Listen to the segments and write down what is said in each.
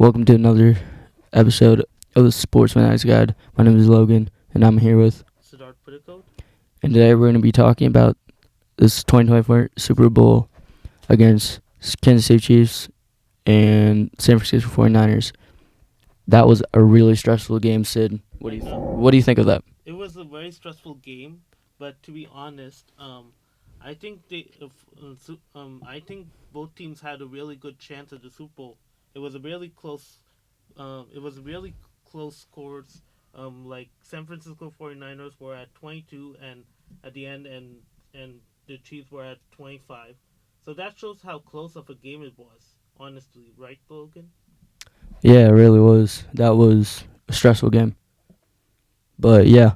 Welcome to another episode of the Sports Fanatics Guide. My name is Logan, and I'm here with. Siddharth Pudicode? And today we're going to be talking about this 2024 Super Bowl against Kansas City Chiefs and San Francisco 49ers. That was a really stressful game, Sid. What do you think of that? It was a very stressful game, but to be honest, I think I think both teams had a really good chance at the Super Bowl. It was a really close. It was really close scores. Like San Francisco 49ers were at 22, and at the end, and the Chiefs were at 25. So that shows how close of a game it was. Honestly, right, Logan? Yeah, it really was. That was a stressful game. But yeah,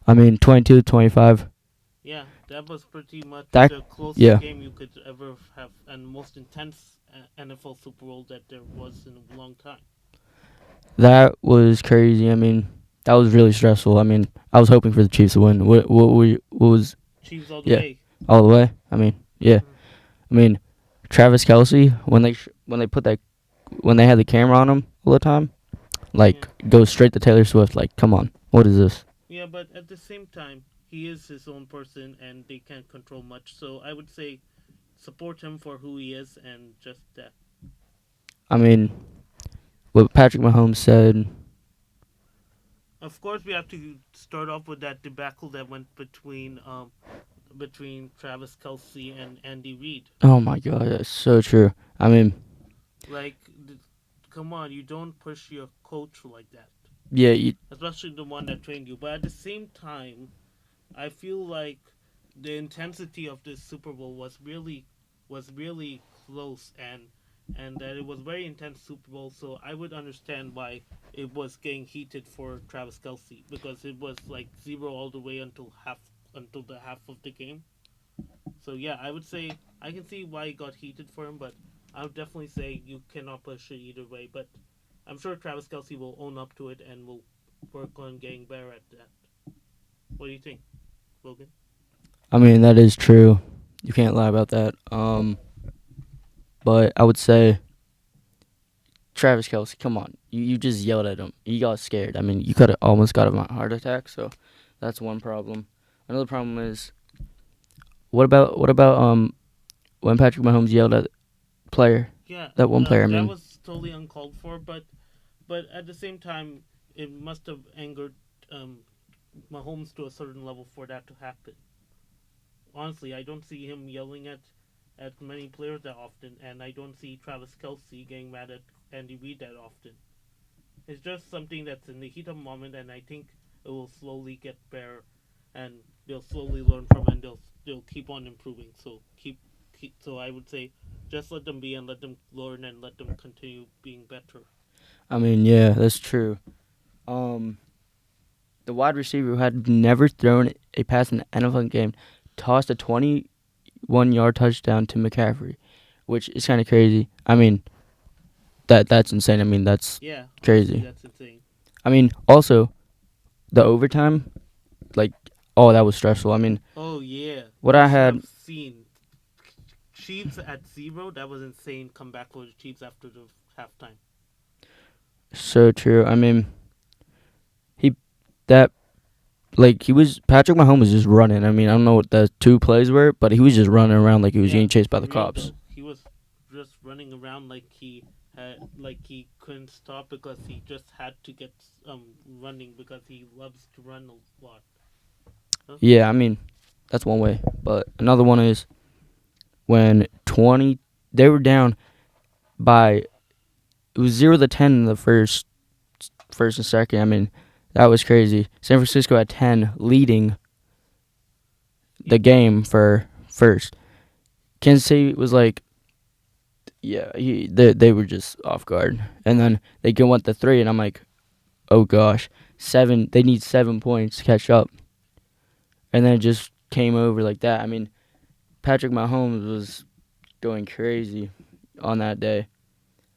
22-25. Yeah, that was pretty much That the closest yeah. game you could ever have, and most intense NFL Super Bowl that there was in a long time. That was crazy. That was really stressful. I was hoping for the Chiefs to win. What was Chiefs all the yeah way. all the way? Yeah. Travis Kelsey when they put that when they had the camera on him all the time, like goes straight to Taylor Swift. Like, come on, what is this? Yeah, but at the same time, he is his own person, and they can't control much. So I would say support him for who he is, and just that. What Patrick Mahomes said. Of course, we have to start off with that debacle that went between Travis Kelsey and Andy Reid. Oh my God, that's so true. Like, come on, you don't push your coach like that. Yeah, Especially the one that trained you. But at the same time, I feel like the intensity of this Super Bowl was really close, and that it was very intense Super Bowl. So I would understand why it was getting heated for Travis Kelsey, because it was like 0 all the way until the half of the game. So yeah, I would say I can see why it got heated for him, but I would definitely say you cannot push it either way. But I'm sure Travis Kelsey will own up to it and will work on getting better at that. What do you think, Logan? that is true. You can't lie about that. But I would say Travis Kelsey, come on. You just yelled at him. You got scared. You could have almost got him a heart attack, so that's one problem. Another problem is what about when Patrick Mahomes yelled at player? Yeah, That one player, that was totally uncalled for, but at the same time, it must have angered Mahomes to a certain level for that to happen. Honestly, I don't see him yelling at many players that often, and I don't see Travis Kelsey getting mad at Andy Reid that often. It's just something that's in the heat of the moment, and I think it will slowly get better, and they'll slowly learn from it, and they'll keep on improving. So so I would say just let them be and let them learn and let them continue being better. Yeah, that's true. The wide receiver who had never thrown a pass in an NFL game tossed a 21-yard touchdown to McCaffrey, which is kind of crazy. That's insane. That's Yeah, crazy. honestly, that's insane. Also the overtime, like, oh, that was stressful. Oh yeah, what you I should had, have seen Chiefs at 0. That was insane. Come back for the Chiefs after the halftime. so true. He that he was Patrick Mahomes was just running. I don't know what the two plays were, but he was just running around like he was Yeah, getting chased by for the real cops. though, he was just running around like he couldn't stop because he just had to get running because he loves to run a lot. Huh? Yeah, that's one way, but another one is when they were down by it was 0-10 in the first and second. That was crazy. San Francisco had 10, leading the game for first. Kansas City was like, yeah, they were just off guard, and then they went to 3, and I'm like, oh gosh, 7. They need 7 points to catch up, and then it just came over like that. Patrick Mahomes was going crazy on that day.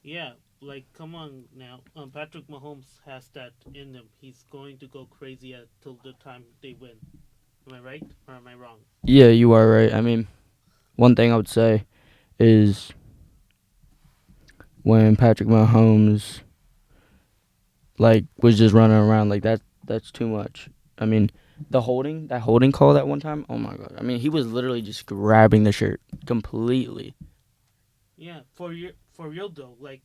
Yeah, like come on now. Patrick Mahomes has that in him. He's going to go crazy till the time they win. Am I right or am I wrong? Yeah, you are right. One thing I would say is when Patrick Mahomes like was just running around like that. That's too much. I mean, that holding call that one time. Oh my god! I mean, he was literally just grabbing the shirt completely. Yeah, for real though, like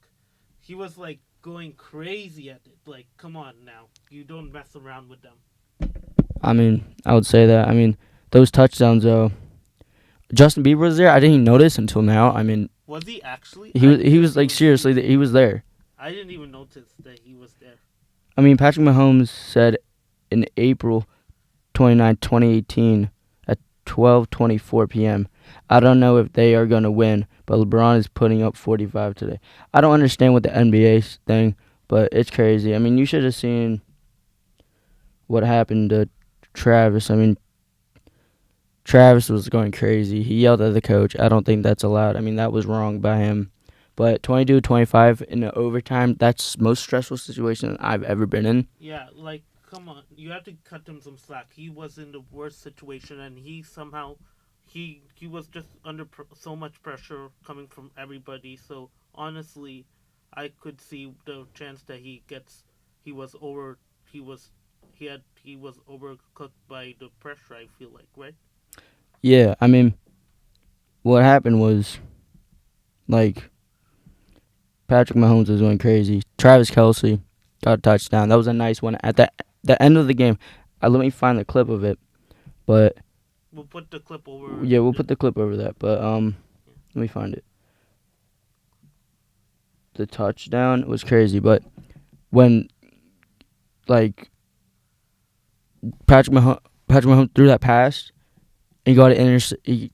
he was like going crazy at it. Like, come on now, you don't mess around with them. I mean, I would say that. I mean, those touchdowns though. Justin Bieber was there. I didn't even notice until now. I mean, Was he actually? he I was he was didn't like even see. seriously he was there. I didn't even notice that he was there. I mean, Patrick Mahomes said in April 2018 at 12:24 p.m. I don't know if they are going to win, but LeBron is putting up 45 today. I don't understand what the NBA thing, but it's crazy. I mean, you should have seen what happened to Travis. I mean, Travis was going crazy. He yelled at the coach. I don't think that's allowed. I mean, that was wrong by him. But 22-25 in the overtime, that's the most stressful situation I've ever been in. Yeah, like come on, you have to cut him some slack. He was in the worst situation, and he somehow he was just under so much pressure coming from everybody. So honestly, I could see the chance that he was over he was he was overcooked by the pressure. I feel like, right? Yeah, I mean, what happened was, like, Patrick Mahomes was going crazy. Travis Kelsey got a touchdown. That was a nice one. At the end of the game, let me find the clip of it. But, We'll put the clip over. yeah, we'll put the clip over that. But, let me find it. The touchdown was crazy. But when, like, Patrick Mahomes threw that pass, and he got it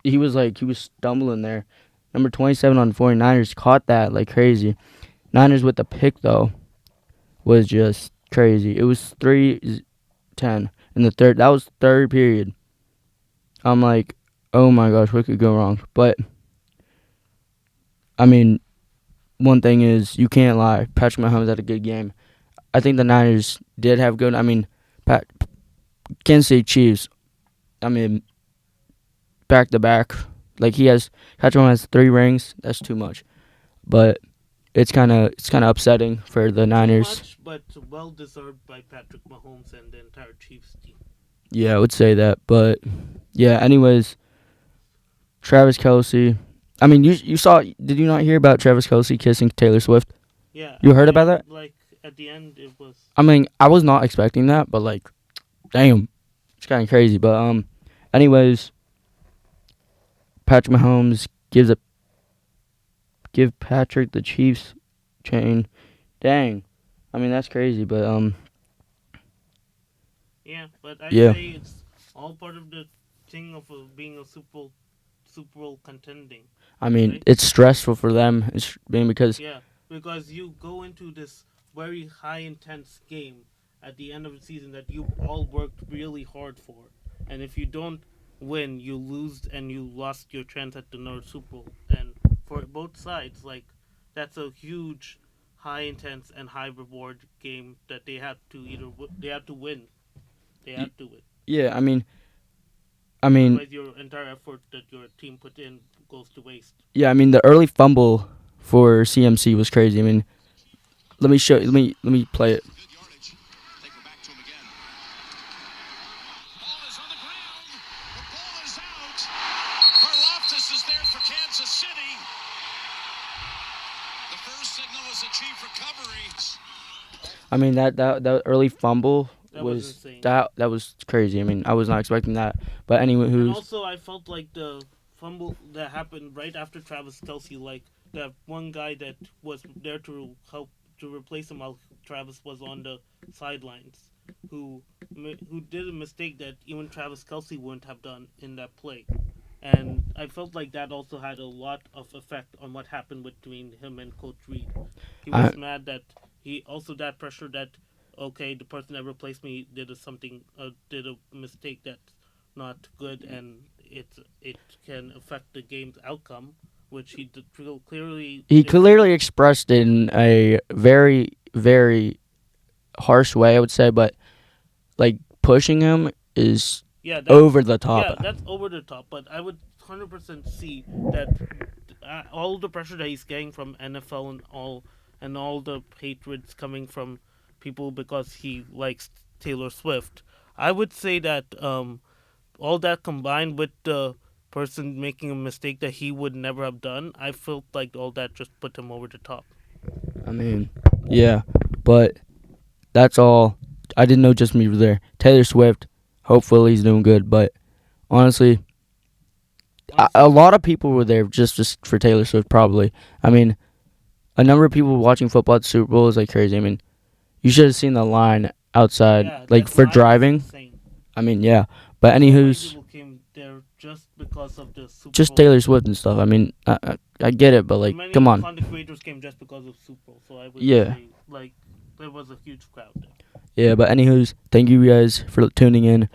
he was like, he was stumbling there. Number 27 on the 49ers caught that like crazy. Niners with the pick, though, was just crazy. It was 3-10 in the third. That was third period. I'm like, oh my gosh, what could go wrong? But, I mean, one thing is, you can't lie. Patrick Mahomes had a good game. I think the Niners did have good. I mean, Kansas City Chiefs, I mean, back to back. Like, Patrick Mahomes has 3 rings. That's too much. But it's kind of upsetting for the Too Niners. much, but well deserved by Patrick Mahomes and the entire Chiefs team. Yeah, I would say that. But yeah, anyways, Travis Kelsey. I mean, you saw? Did you not hear about Travis Kelsey kissing Taylor Swift? Yeah, You heard about that? like at the end, it was. I mean, I was not expecting that, but like, damn, it's kind of crazy. But anyways, Patrick Mahomes give Patrick the Chiefs chain. Dang, I mean that's crazy. But Yeah, but I'd yeah, say it's all part of the thing of being a Super Bowl contending, I mean right? it's stressful for them. It's being because Yeah, because you go into this very high intense game at the end of the season that you've all worked really hard for, and if you don't win, you lose and you lost your chance at the North Super Bowl. And for both sides, like that's a huge, high intense and high reward game that they have to they have to win. They y- have to win. yeah, I mean, Otherwise, your entire effort that your team put in goes to waste. yeah, I mean the early fumble for CMC was crazy. I mean, let me show. Let me play it. I mean that early fumble That was was insane. that was crazy. I mean, I was not expecting that. But anyway, And who's also, I felt like the fumble that happened right after Travis Kelsey, like that one guy that was there to help to replace him while Travis was on the sidelines, who who did a mistake that even Travis Kelsey wouldn't have done in that play. And I felt like that also had a lot of effect on what happened between him and Coach Reed. He I was mad that he also that pressure that okay, the person that replaced me did did a mistake that's not good, and it can affect the game's outcome, which clearly he is. clearly expressed it in a very harsh way, I would say, but like pushing him is Yeah, over the top. that's over the top. But I would 100% see that all the pressure that he's getting from NFL and all and all the hatreds coming from people because he likes Taylor Swift. I would say that all that combined with the person making a mistake that he would never have done, I felt like all that just put him over the top. I mean, yeah, but that's all. I didn't know Justin Bieber was there. Taylor Swift, hopefully he's doing good, but honestly, a lot of people were there just for Taylor Swift, probably. I mean, a number of people watching football at the Super Bowl is like crazy. I mean, you should have seen the line outside, Yeah, like that for line was driving. insane. I mean, yeah. But So many anywho's people came there just because of the Super just Bowl. Taylor Swift and stuff. I mean, I get it, but like, Many come on. content creators came just because of Super Bowl. So I would Yeah. say like there was a huge crowd there. Yeah, but anywho's, thank you guys for tuning in.